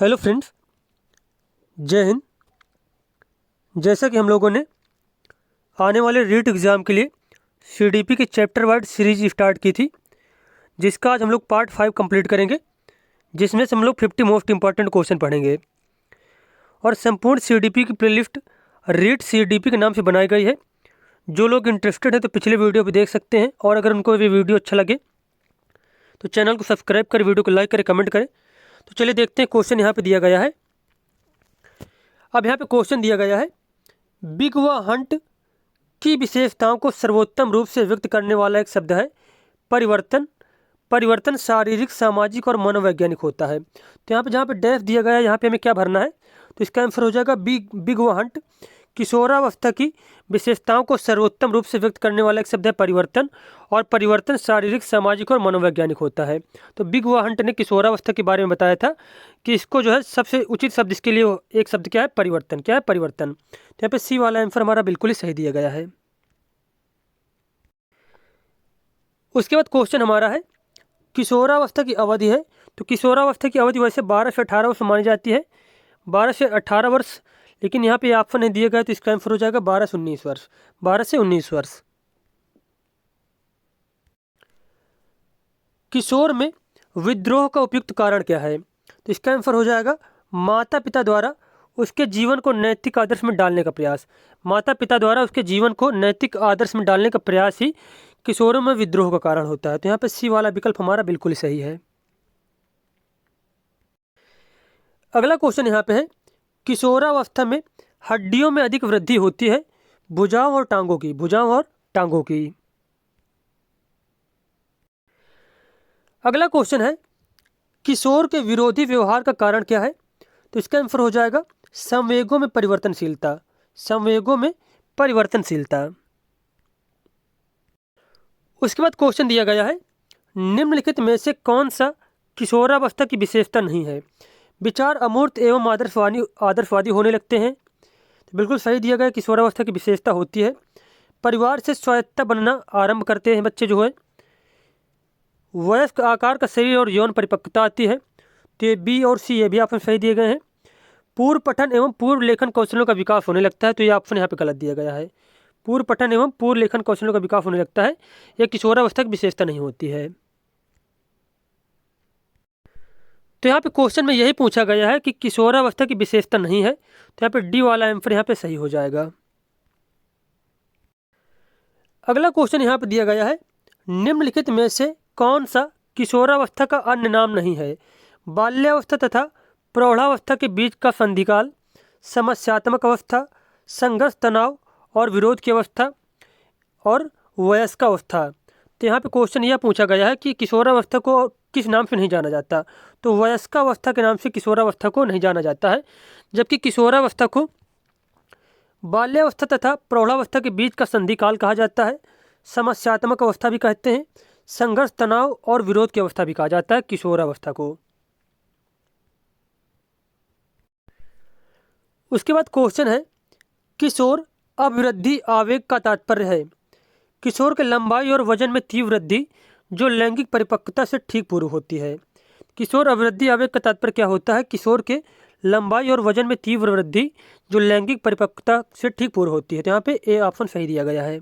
Hello friends, जय हिंद। जैसा कि हम लोगों ने आने वाले रीट एग्ज़ाम के लिए सीडीपी की चैप्टर वाइज सीरीज स्टार्ट की थी, जिसका आज हम लोग पार्ट 5 कंप्लीट करेंगे, जिसमें से हम लोग 50 मोस्ट इंपॉर्टेंट क्वेश्चन पढ़ेंगे। और संपूर्ण सीडीपी की प्लेलिस्ट रीट सीडीपी के नाम से बनाई गई है। जो लोग इंटरेस्टेड हैं तो पिछले वीडियो भी देख सकते हैं, और अगर उनको ये वीडियो अच्छा लगे तो चैनल को सब्सक्राइब करें, वीडियो को लाइक करें, कमेंट करें। तो चलिए देखते हैं क्वेश्चन यहाँ पर दिया गया है। अब यहाँ पे क्वेश्चन दिया गया है, बिग व हंट की विशेषताओं को सर्वोत्तम रूप से व्यक्त करने वाला एक शब्द है परिवर्तन। परिवर्तन शारीरिक, सामाजिक और मनोवैज्ञानिक होता है। तो यहाँ पे जहाँ पे डैश दिया गया है, यहाँ पे हमें क्या भरना है, तो इसका आंसर हो जाएगा बिग व हंट। किशोरावस्था की विशेषताओं को सर्वोत्तम रूप से व्यक्त करने वाला एक शब्द है परिवर्तन, और परिवर्तन शारीरिक, सामाजिक और मनोवैज्ञानिक होता है। तो बिग व हंट ने किशोरावस्था के बारे में बताया था कि इसको जो है सबसे उचित शब्द इसके लिए एक शब्द क्या है, परिवर्तन। क्या है, परिवर्तन। तो यहाँ पे सी वाला आंसर हमारा बिल्कुल ही सही दिया गया है। उसके बाद क्वेश्चन हमारा है, किशोरावस्था की अवधि है। तो किशोरावस्था की अवधि वैसे 12 से 18 वर्ष मानी जाती है, 12 से 18 वर्ष, लेकिन यहाँ पे ऑप्शन नहीं दिया गया, तो इसका आंसर हो जाएगा 12 से 19 वर्ष। 12 से 19 वर्ष। किशोर में विद्रोह का उपयुक्त कारण क्या है, तो इसका आंसर हो जाएगा माता पिता द्वारा उसके जीवन को नैतिक आदर्श में डालने का प्रयास। माता पिता द्वारा उसके जीवन को नैतिक आदर्श में डालने का प्रयास ही किशोरों में विद्रोह का कारण होता है। तो यहाँ पे सी वाला विकल्प हमारा बिल्कुल सही है। अगला क्वेश्चन यहाँ पे है, किशोरावस्था में हड्डियों में अधिक वृद्धि होती है, भुजाओं और टांगों की। भुजाओं और टांगों की। अगला क्वेश्चन है, किशोर के विरोधी व्यवहार का कारण क्या है, तो इसका आंसर हो जाएगा संवेगों में परिवर्तनशीलता। संवेगों में परिवर्तनशीलता। उसके बाद क्वेश्चन दिया गया है, निम्नलिखित में से कौन सा किशोरावस्था की विशेषता नहीं है। विचार अमूर्त एवं आदर्शवादी होने लगते हैं। तो बिल्कुल सही दिया गया, किशोरावस्था की विशेषता होती है परिवार से स्वायत्ता बनना आरंभ करते हैं बच्चे जो है। वयस्क आकार का शरीर और यौन परिपक्वता आती है। तो ये बी और सी, ये भी ऑप्शन सही दिए गए हैं। पूर्व पठन एवं पूर्व लेखन कौशलों का विकास होने लगता है। तो ये ऑप्शन यहाँ पे गलत दिया गया है। पूर्व पठन एवं पूर्व लेखन कौशलों का विकास होने लगता है, यह किशोरावस्था की विशेषता नहीं होती है। तो यहाँ पे क्वेश्चन में यही पूछा गया है कि किशोरावस्था की विशेषता नहीं है, तो यहाँ पे डी वाला आंसर यहाँ पे सही हो जाएगा। अगला क्वेश्चन यहाँ पे दिया गया है, निम्नलिखित में से कौन सा किशोरावस्था का अन्य नाम नहीं है। बाल्यावस्था तथा प्रौढ़ावस्था के बीच का संधिकाल, समस्यात्मक अवस्था, संघर्ष, तनाव और विरोध की अवस्था, और वयस्कावस्था। तो यहाँ पे क्वेश्चन यह पूछा गया है कि किशोरावस्था को किस नाम से नहीं जाना जाता, तो वयस्कावस्था के नाम से किशोरावस्था को नहीं जाना जाता है, जबकि किशोरावस्था को बाल्यावस्था तथा प्रौढ़ावस्था के बीच का संधिकाल कहा जाता है, समस्यात्मक अवस्था भी कहते हैं, संघर्ष, तनाव और विरोध की अवस्था भी कहा जाता है किशोरावस्था को। उसके बाद क्वेश्चन है, किशोर अभिवृद्धि आवेग का तात्पर्य है। किशोर के लंबाई और वजन में तीव्र वृद्धि जो लैंगिक परिपक्वता से ठीक पूर्व होती है। किशोर अभिवृद्धि आवेग का तात्पर्य क्या होता है, किशोर के लंबाई और वजन में तीव्र वृद्धि जो लैंगिक परिपक्वता से ठीक पूर्व होती है। तो यहाँ पे ए ऑप्शन सही दिया गया है।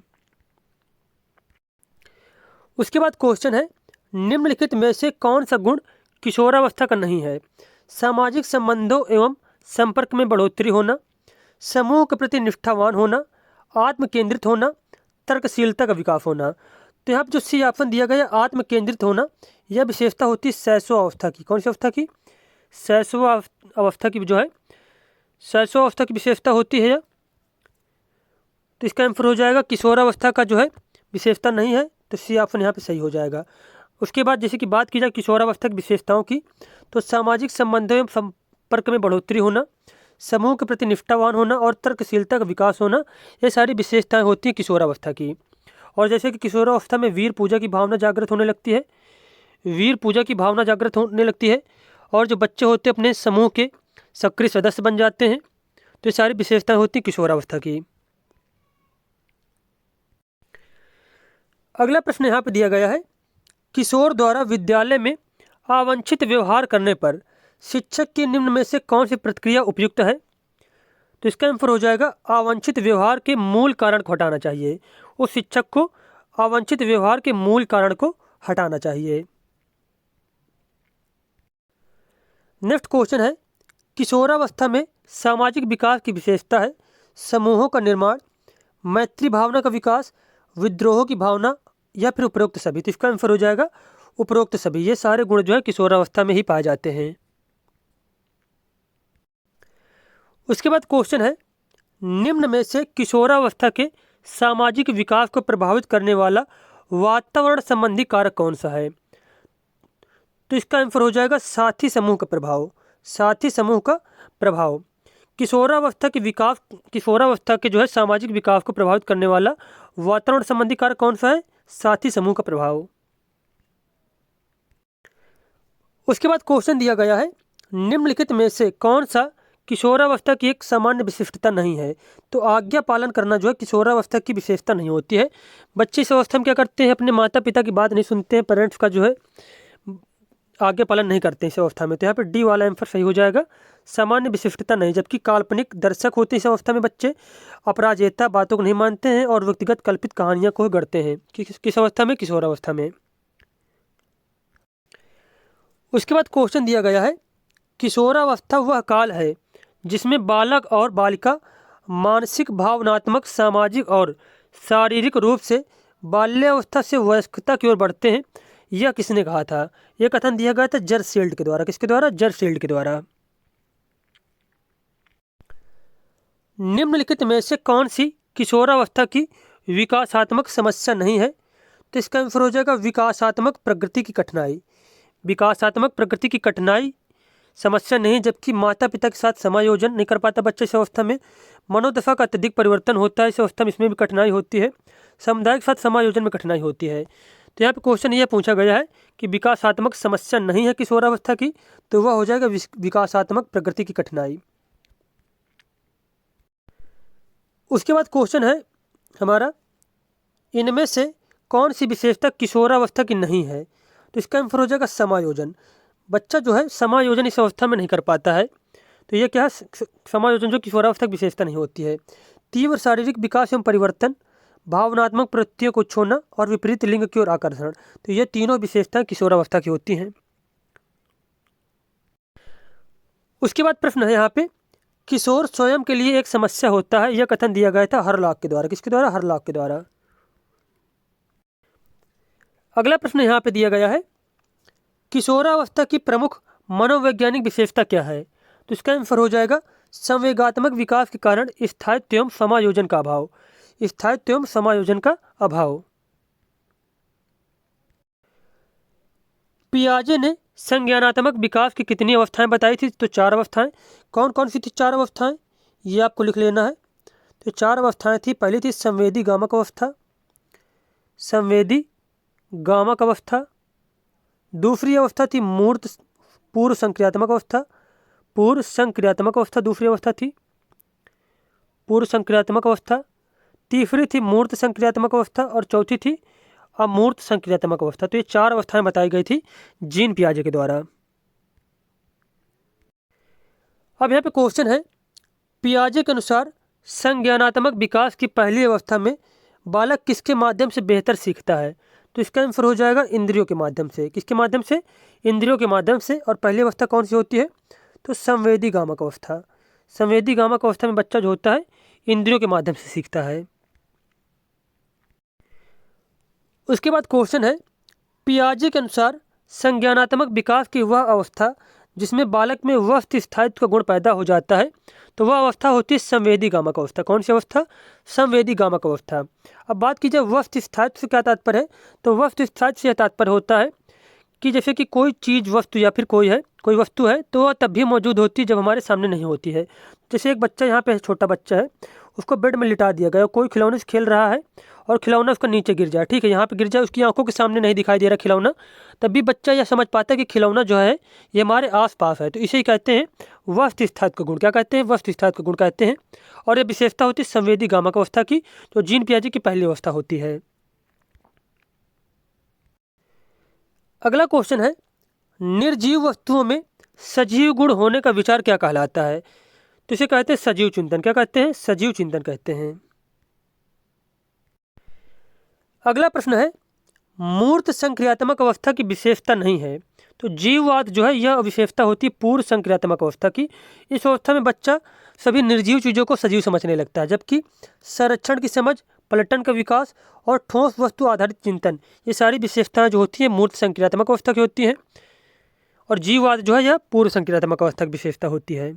उसके बाद क्वेश्चन है, निम्नलिखित में से कौन सा गुण किशोरावस्था का नहीं है। सामाजिक संबंधों एवं संपर्क में बढ़ोतरी होना, समूह के प्रति निष्ठावान होना, आत्म केंद्रित होना, तर्कशीलता का विकास होना। तो यहाँ पर जो सी ऑप्शन दिया गया, आत्म केंद्रित होना, यह विशेषता होती है शैशवावस्था की। कौन सी अवस्था की, शैशवावस्था की जो है, शैशवावस्था की विशेषता होती है। तो इसका आंसर हो जाएगा किशोरावस्था का जो है विशेषता नहीं है, तो सी ऑप्शन यहाँ पे सही हो जाएगा। उसके बाद जैसे कि बात की जाए किशोरावस्था की विशेषताओं की, तो सामाजिक संबंधों एवं संपर्क में बढ़ोतरी होना, समूह के प्रति निष्ठावान होना और तर्कशीलता का विकास होना, ये सारी विशेषताएं होती हैं किशोरावस्था की। और जैसे कि किशोरावस्था में वीर पूजा की भावना जागृत होने लगती है, वीर पूजा की भावना जागृत होने लगती है, और जो बच्चे होते हैं अपने समूह के सक्रिय सदस्य बन जाते हैं। तो ये सारी विशेषताएं होती हैं किशोरावस्था की। अगला प्रश्न यहाँ पे दिया गया है, किशोर द्वारा विद्यालय में अवांछित व्यवहार करने पर शिक्षक की निम्न में से कौन सी प्रतिक्रिया उपयुक्त है? तो इसका आंसर हो जाएगा अवांछित व्यवहार के मूल कारण को हटाना चाहिए। उस शिक्षक को अवांछित व्यवहार के मूल कारण को हटाना चाहिए। नेक्स्ट क्वेश्चन है, किशोरावस्था में सामाजिक विकास की विशेषता है समूहों का निर्माण, मैत्री भावना का विकास, विद्रोह की भावना या फिर उपरोक्त सभी। तो इसका आंसर हो जाएगा उपरोक्त सभी। ये सारे गुण जो है किशोरावस्था में ही पाए जाते हैं। उसके बाद क्वेश्चन है, निम्न में से किशोरावस्था के सामाजिक विकास को प्रभावित करने वाला वातावरण संबंधी कारक कौन सा है? तो इसका आंसर हो जाएगा साथी समूह का प्रभाव। साथी समूह का प्रभाव किशोरावस्था के जो है सामाजिक विकास को प्रभावित करने वाला वातावरण संबंधी कारक कौन सा है? साथी समूह का प्रभाव। उसके बाद क्वेश्चन दिया गया है, निम्नलिखित में से कौन सा किशोरावस्था की एक सामान्य विशिष्टता नहीं है? तो आज्ञा पालन करना जो है किशोरावस्था की विशेषता नहीं होती है। बच्चे इस अवस्था में क्या करते हैं? अपने माता पिता की बात नहीं सुनते हैं, पेरेंट्स का जो है आज्ञा पालन नहीं करते हैं इस अवस्था में। तो यहाँ पे डी वाला आंसर सही हो जाएगा, सामान्य विशिष्टता नहीं। जबकि काल्पनिक दर्शक होते हैं इस अवस्था में बच्चे, अपराजेता बातों को नहीं मानते हैं और व्यक्तिगत कल्पित कहानियां को गढ़ते हैं। किस अवस्था में? किशोरावस्था में। उसके बाद क्वेश्चन दिया गया है, किशोरावस्था वह काल है जिसमें बालक और बालिका मानसिक, भावनात्मक, सामाजिक और शारीरिक रूप से बाल्यावस्था से वयस्कता की ओर बढ़ते हैं। यह किसने कहा था? यह कथन दिया गया था जर्सील्ड के द्वारा। किसके द्वारा? जर्सील्ड के द्वारा। निम्नलिखित में से कौन सी किशोरावस्था की विकासात्मक समस्या नहीं है? तो इसका आंसर हो जाएगा विकासात्मक प्रगति की कठिनाई। विकासात्मक प्रगति की कठिनाई समस्या नहीं, जबकि माता पिता के साथ समायोजन नहीं कर पाता बच्चे इस अवस्था में। मनोदशा का अत्यधिक परिवर्तन होता है इस अवस्था में, इसमें भी कठिनाई होती है। समुदाय के साथ समायोजन में कठिनाई होती है। तो यहाँ पे क्वेश्चन ये पूछा गया है कि विकासात्मक समस्या नहीं है किशोरावस्था की, तो वह हो जाएगा विकासात्मक प्रगति की कठिनाई। उसके बाद क्वेश्चन है हमारा, इनमें से कौन सी विशेषता किशोरावस्था की नहीं है? तो इसका आंसर हो जाएगा समायोजन। बच्चा जो है समायोजन इस अवस्था में नहीं कर पाता है। तो ये क्या है? समायोजन जो किशोरावस्था की विशेषता नहीं होती है। तीव्र शारीरिक विकास एवं परिवर्तन, भावनात्मक प्रवृत्तियों को छोड़ना और विपरीत लिंग की ओर आकर्षण, तो ये तीनों विशेषताएं किशोरावस्था की होती हैं। उसके बाद प्रश्न है यहाँ पे, किशोर स्वयं के लिए एक समस्या होता है, यह कथन दिया गया था हरलॉक के द्वारा। किसके द्वारा? हरलॉक के द्वारा। अगला प्रश्न यहाँ पे दिया गया है, किशोरावस्था की प्रमुख मनोवैज्ञानिक विशेषता क्या है? तो इसका आंसर हो जाएगा संवेगात्मक विकास के कारण स्थायित्व एवं समायोजन का अभाव। स्थायित्व एवं समायोजन का अभाव। पियाजे ने संज्ञानात्मक विकास की कितनी अवस्थाएं बताई थी? तो 4 अवस्थाएं। कौन कौन सी थी 4 अवस्थाएं? ये आपको लिख लेना है। तो 4 अवस्थाएं थी। पहली थी संवेदी गामक अवस्था, संवेदी गामक अवस्था। दूसरी अवस्था थी मूर्त पूर्व संक्रियात्मक अवस्था। पूर्व संक्रियात्मक अवस्था दूसरी अवस्था थी, पूर्व संक्रियात्मक अवस्था। तीसरी थी मूर्त संक्रियात्मक अवस्था और चौथी थी अमूर्त संक्रियात्मक अवस्था। तो ये 4 अवस्थाएं बताई गई थी जीन पियाजे के द्वारा। अब यहाँ पे क्वेश्चन है, पियाजे के अनुसार संज्ञानात्मक विकास की पहली अवस्था में बालक किसके माध्यम से बेहतर सीखता है? तो इसका आंसर हो जाएगा इंद्रियों के माध्यम से। किसके माध्यम से? इंद्रियों के माध्यम से। और पहली अवस्था कौन सी होती है? तो संवेदी गामक अवस्था। संवेदी गामक अवस्था में बच्चा जो होता है इंद्रियों के माध्यम से सीखता है। उसके बाद क्वेश्चन है, पियाजे के अनुसार संज्ञानात्मक विकास की वह अवस्था जिसमें बालक में वस्त स्थायित्व का गुण पैदा हो जाता है, तो वह अवस्था होती है संवेदी गामक अवस्था। कौन सी अवस्था? संवेदी गामक अवस्था। अब बात की जाए वस्त स्थायित्व से क्या तात्पर्य है? तो वस्त स्थायित्व से यह तात्पर्य होता है कि जैसे कि कोई चीज़, वस्तु या फिर कोई वस्तु है तो वह तब भी मौजूद होती है जब हमारे सामने नहीं होती है। जैसे एक बच्चा यहाँ पे, छोटा बच्चा है, उसको बेड में लिटा दिया गया, कोई खिलौने से खेल रहा है और खिलौना उसका नीचे गिर जाए, ठीक है, यहाँ पे गिर जाए, उसकी आंखों के सामने नहीं दिखाई दे रहा खिलौना, तब भी बच्चा यह समझ पाता है कि खिलौना जो है ये हमारे आसपास है। तो इसे ही कहते हैं वस्त स्थायित्व गुण। क्या कहते हैं? वस्त स्थायित्व गुण कहते हैं। और यह विशेषता होती है संवेदी गामक अवस्था की, जो जीन पियाजे की पहली अवस्था होती है। अगला क्वेश्चन है, निर्जीव वस्तुओं में सजीव गुण होने का विचार क्या कहलाता है? तो इसे कहते हैं सजीव चिंतन। क्या कहते हैं? सजीव चिंतन कहते हैं। अगला प्रश्न है, मूर्त संक्रियात्मक अवस्था की विशेषता नहीं है। तो जीववाद जो है यह विशेषता होती है पूर्व संक्रियात्मक अवस्था की। इस अवस्था में बच्चा सभी निर्जीव चीज़ों को सजीव समझने लगता है, जबकि संरक्षण की समझ, पलटन का विकास और ठोस वस्तु आधारित चिंतन, ये सारी विशेषताएं जो होती हैं मूर्त संक्रियात्मक अवस्था की होती हैं। और जीववाद जो है यह पूर्व संक्रियात्मक अवस्था की विशेषता होती है।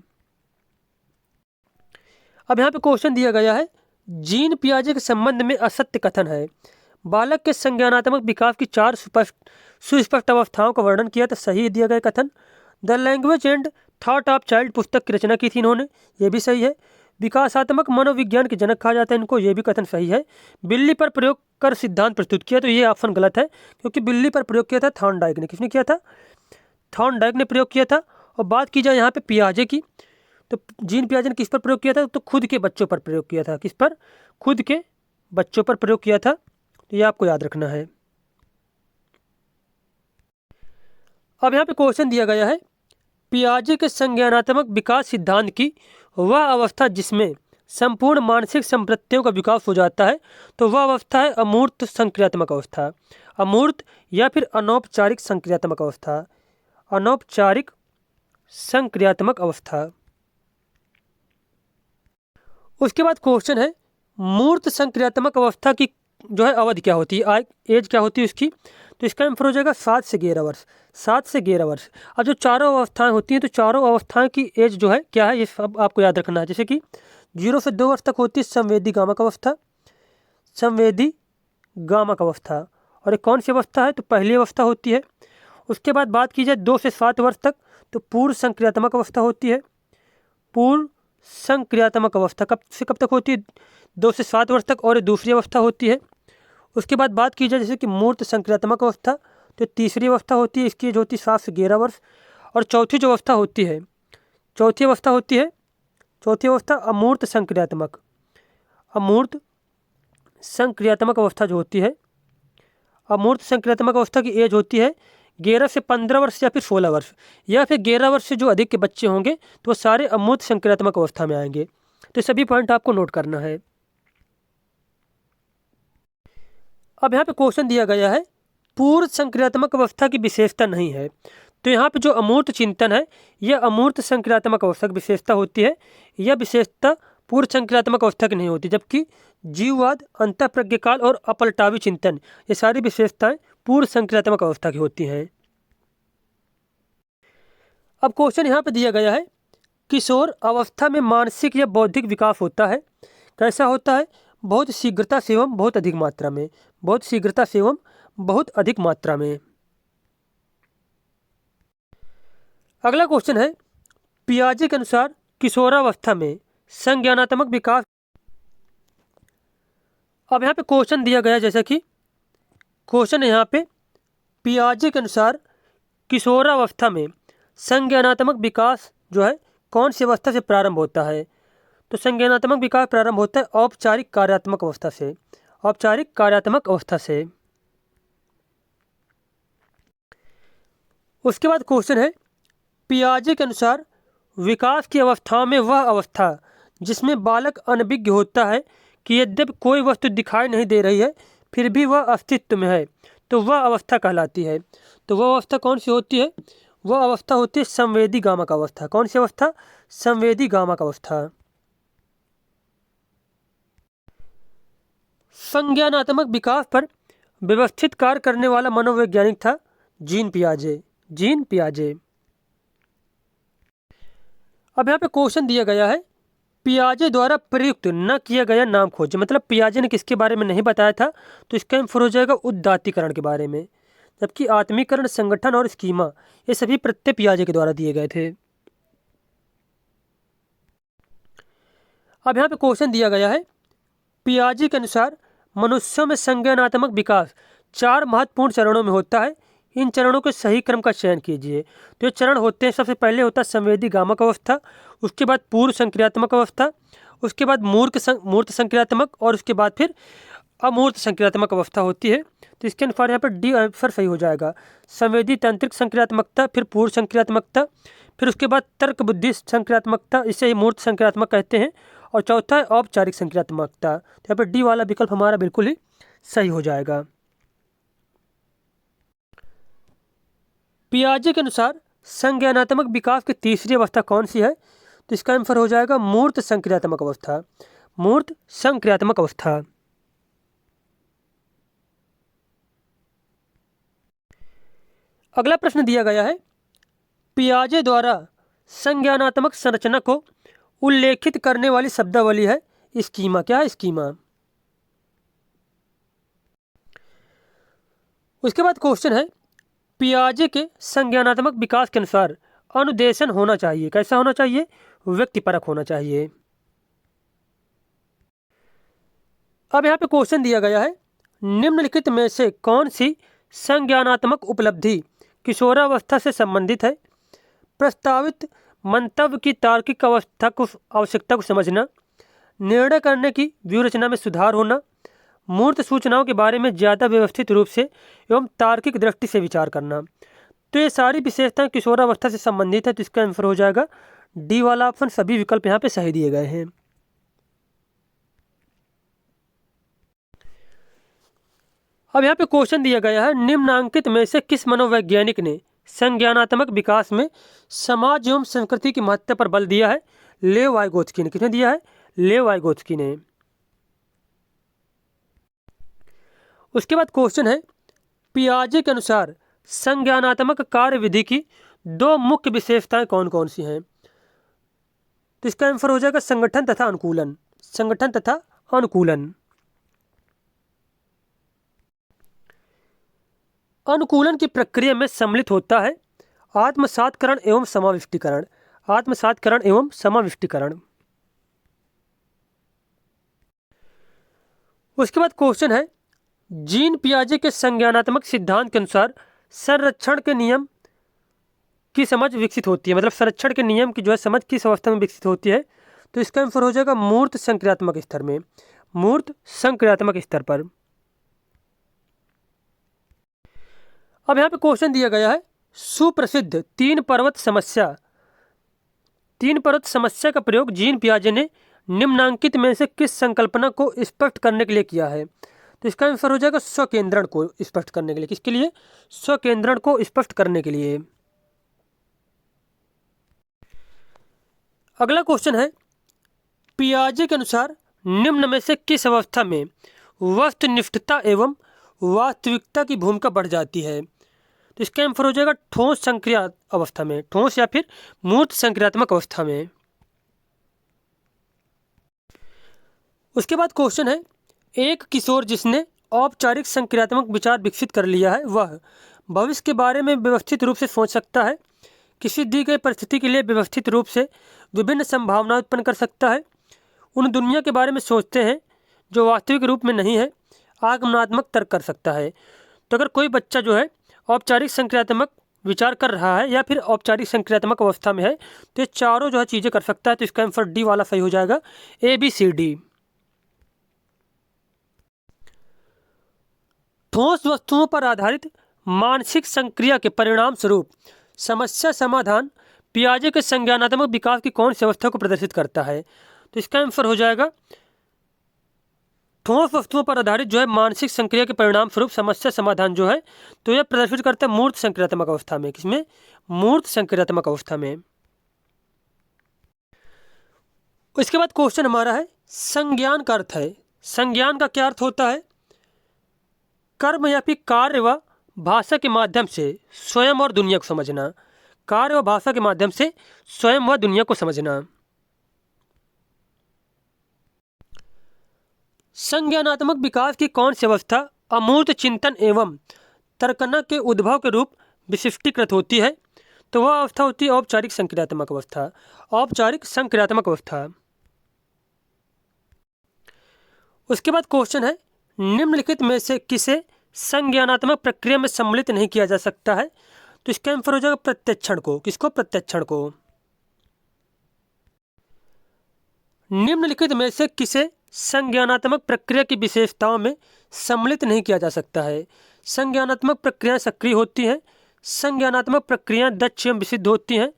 अब यहाँ पे क्वेश्चन दिया गया है, जीन पियाजे के संबंध में असत्य कथन है। बालक के संज्ञानात्मक विकास की 4 सुस्पष्ट अवस्थाओं का वर्णन किया, तो सही दिया गया कथन। The language and thought of child पुस्तक की रचना की थी इन्होंने, ये भी सही है। विकासात्मक मनोविज्ञान के जनक कहा जाता है इनको, ये भी कथन सही है। बिल्ली पर प्रयोग कर सिद्धांत प्रस्तुत किया, तो ये ऑप्शन गलत है, क्योंकि बिल्ली पर प्रयोग किया था थॉर्नडाइक ने। किसने किया था? थॉर्नडाइक ने प्रयोग किया था। और बात की जाए यहाँ पे पियाजे की, तो जीन पियाजे ने किस पर प्रयोग किया था? तो खुद के बच्चों पर प्रयोग किया था। किस पर? खुद के बच्चों पर प्रयोग किया था। तो ये आपको याद रखना है। अब यहाँ पे क्वेश्चन दिया गया है, पियाजे के संज्ञानात्मक विकास सिद्धांत की वह अवस्था जिसमें संपूर्ण मानसिक संप्रत्तियों का विकास हो जाता है, तो वह अवस्था है अमूर्त संक्रियात्मक अवस्था। अमूर्त या फिर अनौपचारिक संक्रियात्मक अवस्था। अनौपचारिक संक्रियात्मक अवस्था। उसके बाद क्वेश्चन है, मूर्त संक्रियात्मक अवस्था की जो है अवधि क्या होती है, एज क्या होती है उसकी? तो इसका आंसर हो जाएगा 7 से 11 वर्ष। 7 से 11 वर्ष। अब जो चारों अवस्थाएं होती हैं, तो चारों अवस्थाएं की एज जो है क्या है, ये सब आपको याद रखना है। जैसे कि 0 से 2 वर्ष तक होती है संवेदी गामक अवस्था। संवेदी गामक अवस्था। और एक कौन सी अवस्था है? तो पहली अवस्था होती है। उसके बाद बात की जाए 2 से 7 वर्ष तक, तो पूर्व संक्रियात्मक अवस्था होती है। पूर्व संक्रियात्मक अवस्था कब से कब तक होती है? 2 से 7 वर्ष तक, और ये दूसरी अवस्था होती है। उसके बाद बात की जाए जैसे कि मूर्त संक्रियात्मक अवस्था, तो तीसरी अवस्था होती है, इसकी एज होती है 7 से 11 वर्ष। और चौथी जो अवस्था होती है, चौथी अवस्था अमूर्त संक्रियात्मक। अमूर्त संक्रियात्मक अवस्था जो होती है, अमूर्त संक्रियात्मक अवस्था की एज होती है 11 से 15 वर्ष या फिर 16 वर्ष, या फिर 11 वर्ष से जो अधिक के बच्चे होंगे तो वो सारे अमूर्त संक्रियात्मक अवस्था में आएंगे। तो सभी पॉइंट आपको नोट करना है। अब यहाँ पे क्वेश्चन दिया गया है, पूर्व संक्रियात्मक अवस्था की विशेषता नहीं है। तो यहाँ पे जो अमूर्त चिंतन है, यह अमूर्त संक्रियात्मक अवस्था की विशेषता होती है। यह विशेषता पूर्व संक्रियात्मक अवस्था की नहीं होती, जबकि जीववाद, अंतःप्रज्ञकाल और अपलटावी चिंतन, ये सारी विशेषताएं पूर्व संक्रियात्मक अवस्था की होती हैं। अब क्वेश्चन यहाँ पे दिया गया है, किशोर अवस्था में मानसिक या बौद्धिक विकास होता है। कैसा होता है? बहुत शीघ्रता से एवं बहुत अधिक मात्रा में। बहुत शीघ्रता से एवं बहुत अधिक मात्रा में। अगला क्वेश्चन है, पियाजे के अनुसार किशोरावस्था में संज्ञानात्मक विकास। अब यहाँ पे क्वेश्चन दिया गया, जैसा कि क्वेश्चन है यहाँ पे, पियाजे के अनुसार किशोरावस्था में संज्ञानात्मक विकास जो है कौन सी अवस्था से प्रारंभ होता है? तो संज्ञानात्मक विकास प्रारंभ होता है औपचारिक कार्यात्मक अवस्था से। औपचारिक कार्यात्मक अवस्था से। उसके बाद क्वेश्चन है, पियाजे के अनुसार विकास की अवस्थाओं में वह अवस्था जिसमें बालक अनभिज्ञ होता है कि यद्यपि कोई वस्तु दिखाई नहीं दे रही है फिर भी वह अस्तित्व में है, तो वह अवस्था कहलाती है। तो वह अवस्था कौन सी होती है? वह अवस्था होती है संवेदी गामक अवस्था। कौन सी अवस्था? संवेदी गामक अवस्था। संज्ञानात्मक विकास पर व्यवस्थित कार्य करने वाला मनोवैज्ञानिक था जीन पियाजे। जीन पियाजे। अब यहाँ पे क्वेश्चन दिया गया है, पियाजे द्वारा प्रयुक्त न किया गया नाम खोजें। मतलब पियाजे ने किसके बारे में नहीं बताया था, तो इसका आंसर हो जाएगा उदात्तीकरण के बारे में। जबकि आत्मीकरण, संगठन और स्कीमा, ये सभी प्रत्यय पियाजे के द्वारा दिए गए थे। अब यहाँ पे क्वेश्चन दिया गया है, पियाजे के अनुसार मनुष्यों में संज्ञानात्मक विकास 4 महत्वपूर्ण चरणों में होता है। इन चरणों के सही क्रम का चयन कीजिए। तो ये चरण होते हैं, सबसे पहले होता है संवेदी गामक अवस्था, उसके बाद पूर्व संक्रियात्मक अवस्था, उसके बाद मूर्त संक्रियात्मक, और उसके बाद फिर अमूर्त संक्रियात्मक अवस्था होती है। तो इसके अनुसार यहाँ पर डी आंसर सही हो जाएगा। संवेदी तंत्रिक संक्रियात्मकता, फिर पूर्व संक्रियात्मकता, फिर उसके बाद तर्क बुद्धि संक्रियात्मकता, इसे ही मूर्त संक्रियात्मक कहते हैं, और चौथा है औपचारिक संक्रियात्मकता। तो यहाँ पर डी वाला विकल्प हमारा बिल्कुल ही सही हो जाएगा। पियाजे के अनुसार संज्ञानात्मक विकास की तीसरी अवस्था कौन सी है? तो इसका आंसर हो जाएगा मूर्त संक्रियात्मक अवस्था। मूर्त संक्रियात्मक अवस्था। अगला प्रश्न दिया गया है, पियाजे द्वारा संज्ञानात्मक संरचना को उल्लेखित करने वाली शब्दावली है स्कीमा। क्या है स्कीमा? उसके बाद क्वेश्चन है, पियाजे के संज्ञानात्मक विकास के अनुसार अनुदेशन होना चाहिए। कैसा होना चाहिए? व्यक्तिपरक होना चाहिए। अब यहाँ पे क्वेश्चन दिया गया है, निम्नलिखित में से कौन सी संज्ञानात्मक उपलब्धि किशोरावस्था से संबंधित है? प्रस्तावित मंतव्य की तार्किक आवश्यकता को समझना, निर्णय करने की व्यूहरचना में सुधार होना, मूर्त सूचनाओं के बारे में ज़्यादा व्यवस्थित रूप से एवं तार्किक दृष्टि से विचार करना। तो ये सारी विशेषताएं किशोरावस्था से संबंधित है। तो इसका आंसर हो जाएगा डी वाला ऑप्शन। सभी विकल्प यहाँ पे सही दिए गए हैं। अब यहाँ पे क्वेश्चन दिया गया है, निम्नांकित में से किस मनोवैज्ञानिक ने संज्ञानात्मक विकास में समाज एवं संस्कृति की महत्व पर बल दिया है? लेव वाइगोत्स्की ने। किसने दिया है? लेव वाइगोत्स्की ने। उसके बाद क्वेश्चन है, पियाजे के अनुसार संज्ञानात्मक कार्यविधि की दो मुख्य विशेषताएं कौन कौन सी हैं? तो इसका आंसर हो जाएगा संगठन तथा अनुकूलन। संगठन तथा अनुकूलन। अनुकूलन की प्रक्रिया में सम्मिलित होता है आत्मसात्करण एवं समाविष्टीकरण। आत्मसात्करण एवं समाविष्टीकरण। उसके बाद क्वेश्चन है, जीन पियाजे के संज्ञानात्मक सिद्धांत के अनुसार संरक्षण के नियम की समझ विकसित होती है। मतलब संरक्षण के नियम की जो है समझ किस अवस्था में विकसित होती है? तो इसका आंसर हो जाएगा मूर्त संक्रियात्मक स्तर में। मूर्त संक्रियात्मक स्तर पर। अब यहाँ पे क्वेश्चन दिया गया है, सुप्रसिद्ध तीन पर्वत समस्या का प्रयोग जीन पियाजे ने निम्नांकित में से किस संकल्पना को स्पष्ट करने के लिए किया है? तो इसका आंसर हो जाएगा स्वकेंद्रण को स्पष्ट करने के लिए। किसके लिए? स्वकेंद्रण को स्पष्ट करने के लिए। अगला क्वेश्चन है, पियाजे के अनुसार निम्न में से किस अवस्था में वस्तुनिष्ठता एवं वास्तविकता की भूमिका बढ़ जाती है? तो इसका आंसर हो जाएगा ठोस संक्रिया अवस्था में। ठोस या फिर मूर्त संक्रियात्मक अवस्था में। उसके बाद क्वेश्चन है, एक किशोर जिसने औपचारिक संक्रियात्मक विचार विकसित कर लिया है वह भविष्य के बारे में व्यवस्थित रूप से सोच सकता है, किसी दी गई परिस्थिति के लिए व्यवस्थित रूप से विभिन्न संभावनाएं उत्पन्न कर सकता है, उन दुनिया के बारे में सोचते हैं जो वास्तविक रूप में नहीं है, आगमनात्मक तर्क कर सकता है। तो अगर कोई बच्चा जो है औपचारिक संक्रियात्मक विचार कर रहा है या फिर औपचारिक संक्रियात्मक अवस्था में है, तो ये चारों जो है चीज़ें कर सकता है। तो इसका आंसर डी वाला सही हो जाएगा, ABCD। ठोस वस्तुओं पर आधारित मानसिक संक्रिया के परिणाम स्वरूप समस्या समाधान पियाजे के संज्ञानात्मक विकास की कौन सी अवस्था को प्रदर्शित करता है? तो इसका आंसर हो जाएगा ठोस वस्तुओं पर आधारित जो है मानसिक संक्रिया के परिणाम स्वरूप समस्या समाधान जो है तो यह प्रदर्शित करता है मूर्त संक्रियात्मक अवस्था में। किसमें? मूर्त संक्रियात्मक अवस्था में। इसके बाद क्वेश्चन हमारा है, संज्ञान का अर्थ है। संज्ञान का क्या अर्थ होता है? कर्म या फिर कार्य व भाषा के माध्यम से स्वयं और दुनिया को समझना। कार्य व भाषा के माध्यम से स्वयं व दुनिया को समझना। संज्ञानात्मक विकास की कौन सी अवस्था अमूर्त चिंतन एवं तर्कना के उद्भव के रूप विशिष्टीकृत होती है? तो वह अवस्था होती है औपचारिक संक्रियात्मक अवस्था। औपचारिक संक्रियात्मक अवस्था। उसके बाद क्वेश्चन है, निम्नलिखित में से किसे संज्ञानात्मक प्रक्रिया में सम्मिलित नहीं किया जा सकता है? तो इसका आंसर हो जाएगा प्रत्यक्षण को। किसको? प्रत्यक्षण को। निम्नलिखित में से किसे संज्ञानात्मक प्रक्रिया की विशेषताओं में सम्मिलित नहीं किया जा सकता है। संज्ञानात्मक प्रक्रियाएं सक्रिय होती हैं, संज्ञानात्मक प्रक्रियाएं दक्ष एवं विशुद्ध होती हैं,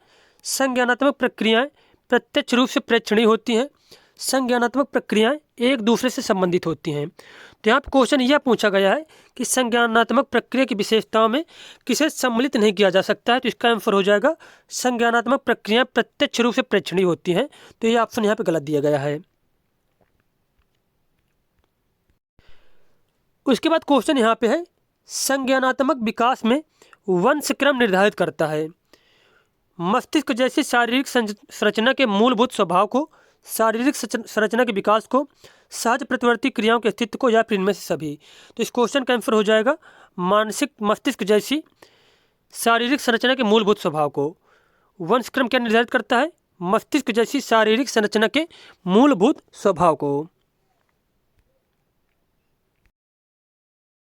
संज्ञानात्मक प्रक्रियाएं प्रत्यक्ष रूप से प्रेक्षणीय होती हैं, संज्ञानात्मक प्रक्रियाएं एक दूसरे से संबंधित होती हैं। तो यहाँ पर क्वेश्चन यह पूछा गया है कि संज्ञानात्मक प्रक्रिया की विशेषताओं में किसे सम्मिलित नहीं किया जा सकता है, तो इसका आंसर हो जाएगा संज्ञानात्मक प्रक्रियाएं प्रत्यक्ष रूप से प्रेक्षणीय होती हैं। तो ये ऑप्शन यहाँ पे गलत दिया गया है। उसके बाद क्वेश्चन यहाँ पे है, संज्ञानात्मक विकास में वंशक्रम निर्धारित करता है। मस्तिष्क जैसी शारीरिक संरचना के मूलभूत स्वभाव को, शारीरिक संरचना के विकास को, सहज प्रतिवर्ती क्रियाओं के अस्तित्व को, या फिर इनमें से सभी। तो इस क्वेश्चन का आंसर हो जाएगा मानसिक मस्तिष्क जैसी शारीरिक संरचना के मूलभूत स्वभाव को। वंशक्रम क्या निर्धारित करता है? मस्तिष्क जैसी शारीरिक संरचना के मूलभूत स्वभाव को।